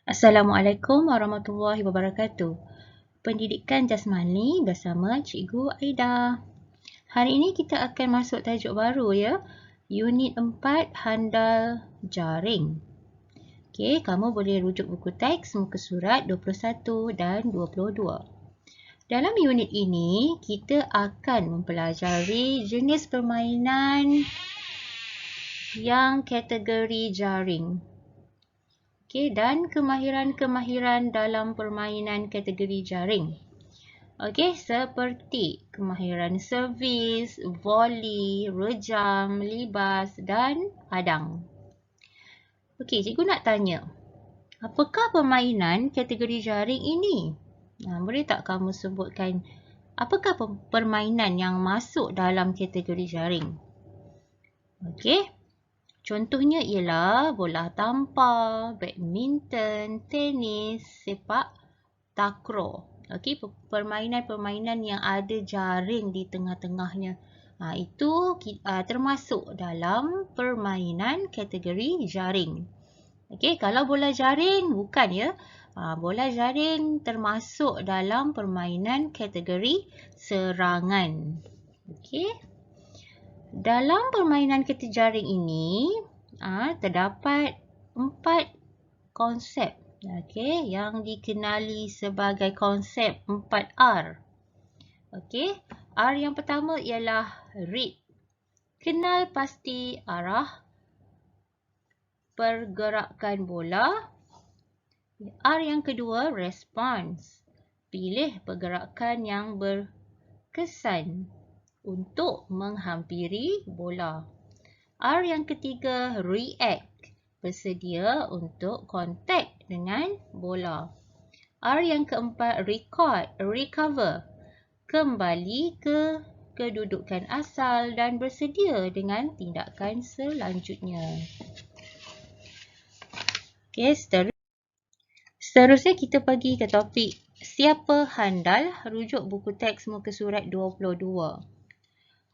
Assalamualaikum warahmatullahi wabarakatuh. Pendidikan Jasmani bersama Cikgu Aida. Hari ini kita akan masuk tajuk baru ya. Unit 4 Handal Jaring. Okey, kamu boleh rujuk buku teks muka surat 21 dan 22. Dalam unit ini, kita akan mempelajari jenis permainan yang kategori jaring. Okey, dan kemahiran-kemahiran dalam permainan kategori jaring. Okey, seperti kemahiran servis, voli, rejam, libas dan hadang. Okey, cikgu nak tanya, apakah permainan kategori jaring ini? Boleh tak kamu sebutkan apakah permainan yang masuk dalam kategori jaring? Okey. Contohnya ialah bola tampar, badminton, tenis, sepak takraw. Okey, permainan-permainan yang ada jaring di tengah-tengahnya. Itu termasuk dalam permainan kategori jaring. Okey, kalau bola jaring bukan ya. Bola jaring termasuk dalam permainan kategori serangan. Okey. Dalam permainan kategori jaring ini terdapat 4 konsep yang dikenali sebagai konsep 4R. Okey, R yang pertama ialah read. Kenal pasti arah pergerakan bola. R yang kedua response. Pilih pergerakan yang berkesan untuk menghampiri bola. R yang ketiga, react. Bersedia untuk kontak dengan bola. R yang keempat, recover. Kembali ke kedudukan asal dan bersedia dengan tindakan selanjutnya. Okey, seterusnya kita pergi ke topik siapa handal, rujuk buku teks muka surat 22.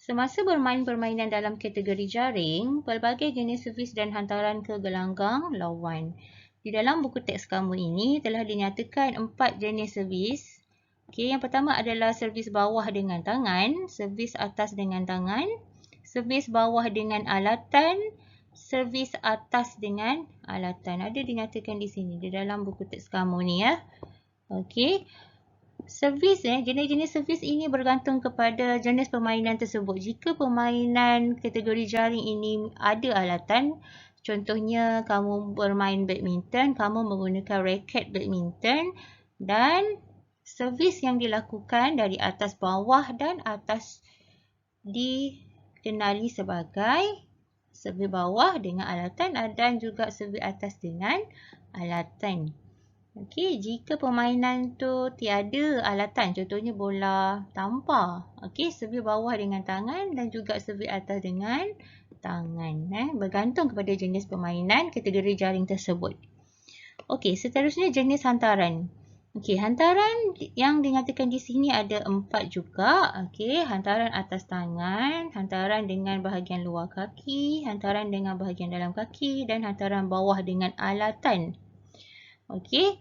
Semasa bermain permainan dalam kategori jaring, pelbagai jenis servis dan hantaran ke gelanggang lawan. Di dalam buku teks kamu ini telah dinyatakan 4 jenis servis. Okey, yang pertama adalah servis bawah dengan tangan, servis atas dengan tangan, servis bawah dengan alatan, servis atas dengan alatan. Ada dinyatakan di sini di dalam buku teks kamu ni ya. Okey. Servis, jenis-jenis servis ini bergantung kepada jenis permainan tersebut. Jika permainan kategori jaring ini ada alatan, contohnya kamu bermain badminton, kamu menggunakan raket badminton dan servis yang dilakukan dari atas bawah dan atas dikenali sebagai servis bawah dengan alatan dan juga servis atas dengan alatan. Okey, jika permainan tu tiada alatan, contohnya bola tampar. Okey, servis bawah dengan tangan dan juga servis atas dengan tangan. Bergantung kepada jenis permainan kategori jaring tersebut. Okey, seterusnya jenis hantaran. Okey, hantaran yang dinyatakan di sini ada 4 juga. Okey, hantaran atas tangan, hantaran dengan bahagian luar kaki, hantaran dengan bahagian dalam kaki dan hantaran bawah dengan alatan. Okey,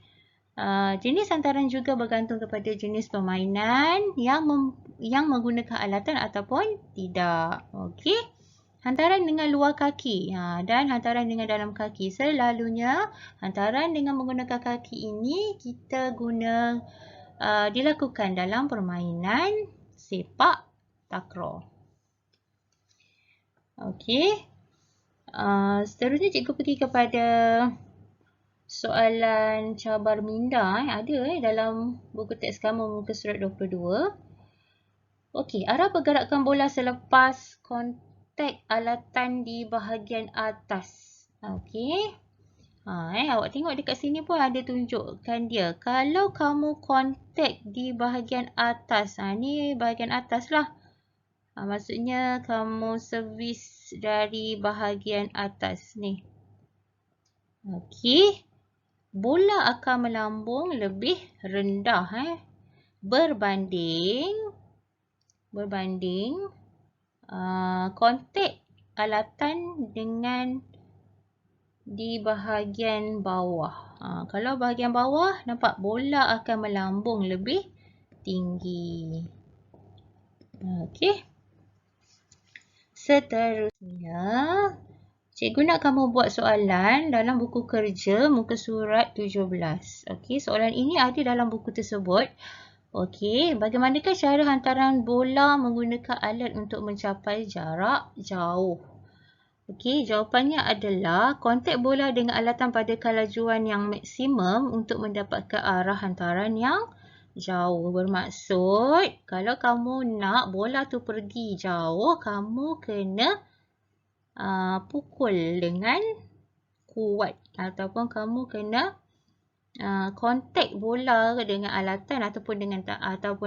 jenis hantaran juga bergantung kepada jenis permainan yang menggunakan alatan ataupun tidak. Okey, hantaran dengan luar kaki dan hantaran dengan dalam kaki. Selalunya hantaran dengan menggunakan kaki ini kita dilakukan dalam permainan sepak takraw. Okey, seterusnya cikgu pergi kepada soalan cabar minda ada dalam buku teks kamu muka surat 22. Okey, arah pergerakan bola selepas kontak alatan di bahagian atas. Okey. Awak tengok dekat sini pun ada tunjukkan dia. Kalau kamu kontak di bahagian atas, ni bahagian atas lah. Maksudnya kamu servis dari bahagian atas ni. Okey. Bola akan melambung lebih rendah berbanding kontak alatan dengan di bahagian bawah. Kalau bahagian bawah, nampak bola akan melambung lebih tinggi. Okey. Seterusnya, cikgu nak kamu buat soalan dalam buku kerja muka surat 17. Okey, soalan ini ada dalam buku tersebut. Okey, bagaimanakah cara hantaran bola menggunakan alat untuk mencapai jarak jauh? Okey, jawapannya adalah kontak bola dengan alatan pada kelajuan yang maksimum untuk mendapatkan arah hantaran yang jauh. Bermaksud, kalau kamu nak bola tu pergi jauh, kamu kena pukul dengan kuat ataupun kamu kena kontak bola dengan alatan ataupun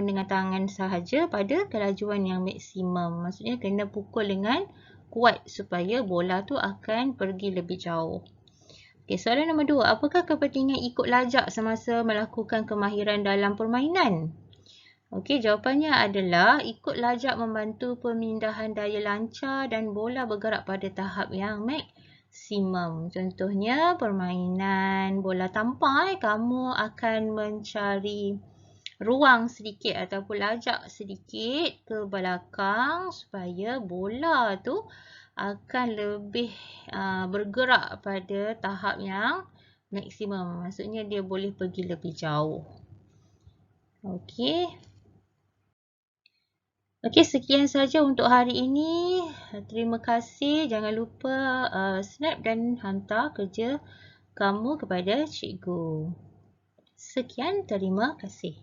dengan tangan sahaja pada kelajuan yang maksimum. Maksudnya kena pukul dengan kuat supaya bola tu akan pergi lebih jauh. Okey, soalan nombor 2. Apakah kepentingan ikut lajak semasa melakukan kemahiran dalam permainan? Okey, jawapannya adalah ikut lajak membantu pemindahan daya lancar dan bola bergerak pada tahap yang maksimum. Contohnya permainan bola tampar, kamu akan mencari ruang sedikit ataupun lajak sedikit ke belakang supaya bola tu akan lebih bergerak pada tahap yang maksimum. Maksudnya dia boleh pergi lebih jauh. Okey. Okey, sekian saja untuk hari ini. Terima kasih. Jangan lupa snap dan hantar kerja kamu kepada cikgu. Sekian, terima kasih.